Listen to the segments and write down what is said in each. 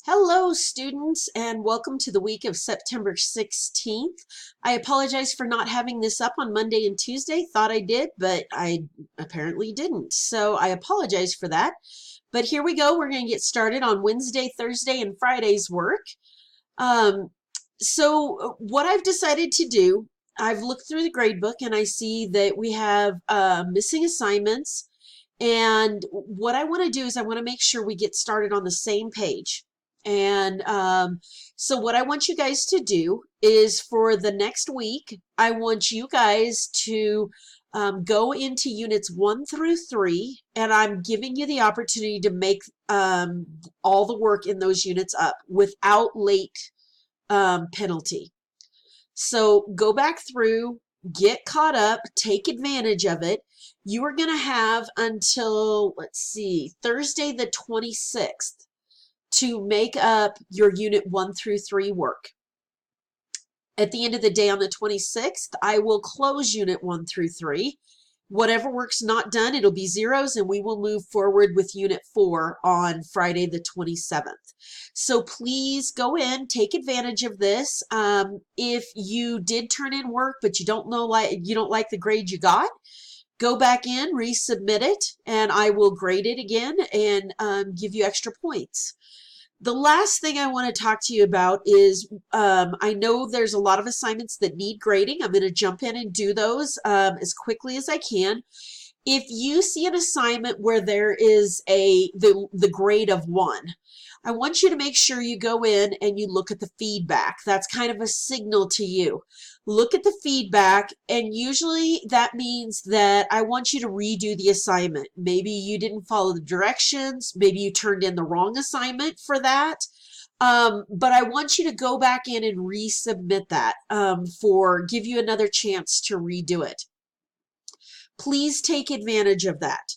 Hello, students, and welcome to the week of September 16th. I apologize for not having this up on Monday and Tuesday. Thought I did, but I apparently didn't. So I apologize for that. But here we go. We're going to get started on Wednesday, Thursday, and Friday's work. So what I've decided to do, I've looked through the gradebook and I see that we have missing assignments. And what I want to do is I want to make sure we get started on the same page. And so what I want you guys to do is for the next week, I want you guys to go into units 1 through 3, and I'm giving you the opportunity to make all the work in those units up without late penalty. So go back through, get caught up, take advantage of it. You are going to have until, let's see, Thursday the 26th to make up your unit 1 through 3 work. At the end of the day on the 26th, I will close unit 1 through 3. Whatever work's not done, it'll be zeros, and we will move forward with unit 4 on Friday the 27th. So please go in, take advantage of this. If you did turn in work, but you don't like the grade you got, go back in, resubmit it, and I will grade it again and give you extra points. The last thing I want to talk to you about is I know there's a lot of assignments that need grading. I'm going to jump in and do those as quickly as I can. If you see an assignment where there is the grade of 1, I want you to make sure you go in and you look at the feedback. That's kind of a signal to you. Look at the feedback, and usually that means that I want you to redo the assignment. Maybe you didn't follow the directions. Maybe you turned in the wrong assignment for that. But I want you to go back in and resubmit that give you another chance to redo it. Please take advantage of that.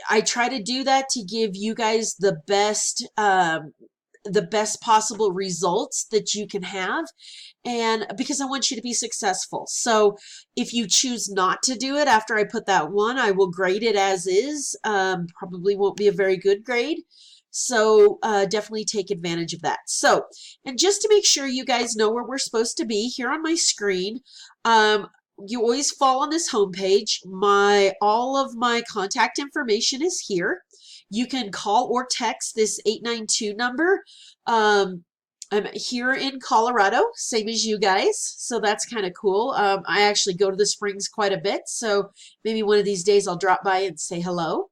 I try to do that to give you guys the best possible results that you can have, and because I want you to be successful. So if you choose not to do it after I put that 1, I will grade it as is. Probably won't be a very good grade. So definitely take advantage of that. So, and just to make sure you guys know where we're supposed to be, here on my screen, you always fall on this homepage. All of my contact information is here. You can call or text this 892 number. I'm here in Colorado, same as you guys, so that's kind of cool. I actually go to the Springs quite a bit, so maybe one of these days I'll drop by and say hello.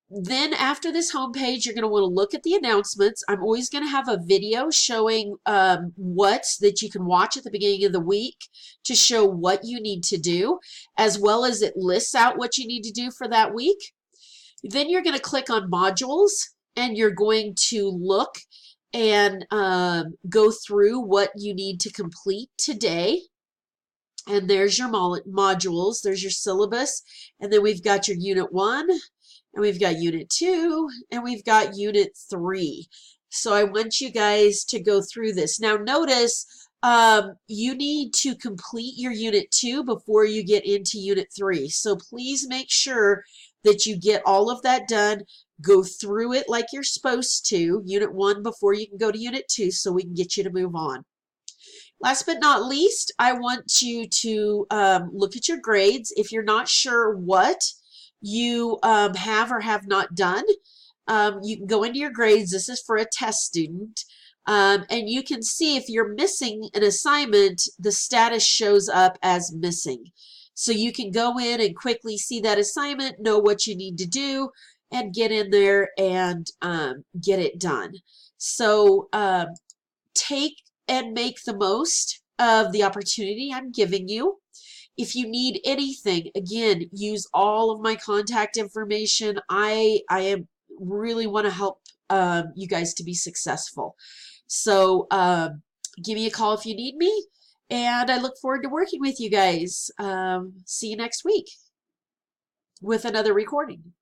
Then after this homepage, you're going to want to look at the announcements. I'm always going to have a video showing that you can watch at the beginning of the week to show what you need to do, as well as it lists out what you need to do for that week. Then you're going to click on modules, and you're going to look and go through what you need to complete today. And there's your modules, there's your syllabus, and then we've got your unit 1, and we've got unit 2, and we've got unit 3. So I want you guys to go through this. Now notice you need to complete your unit 2 before you get into unit 3. So please make sure that you get all of that done. Go through it like you're supposed to, unit 1 before you can go to unit 2, so we can get you to move on. Last but not least, I want you to look at your grades. If you're not sure what you have or have not done, you can go into your grades. This is for a test student. And you can see if you're missing an assignment, the status shows up as missing. So you can go in and quickly see that assignment, know what you need to do, and get in there and get it done. So take and make the most of the opportunity I'm giving you. If you need anything, again, use all of my contact information. I really want to help you guys to be successful. So give me a call if you need me, and I look forward to working with you guys. See you next week with another recording.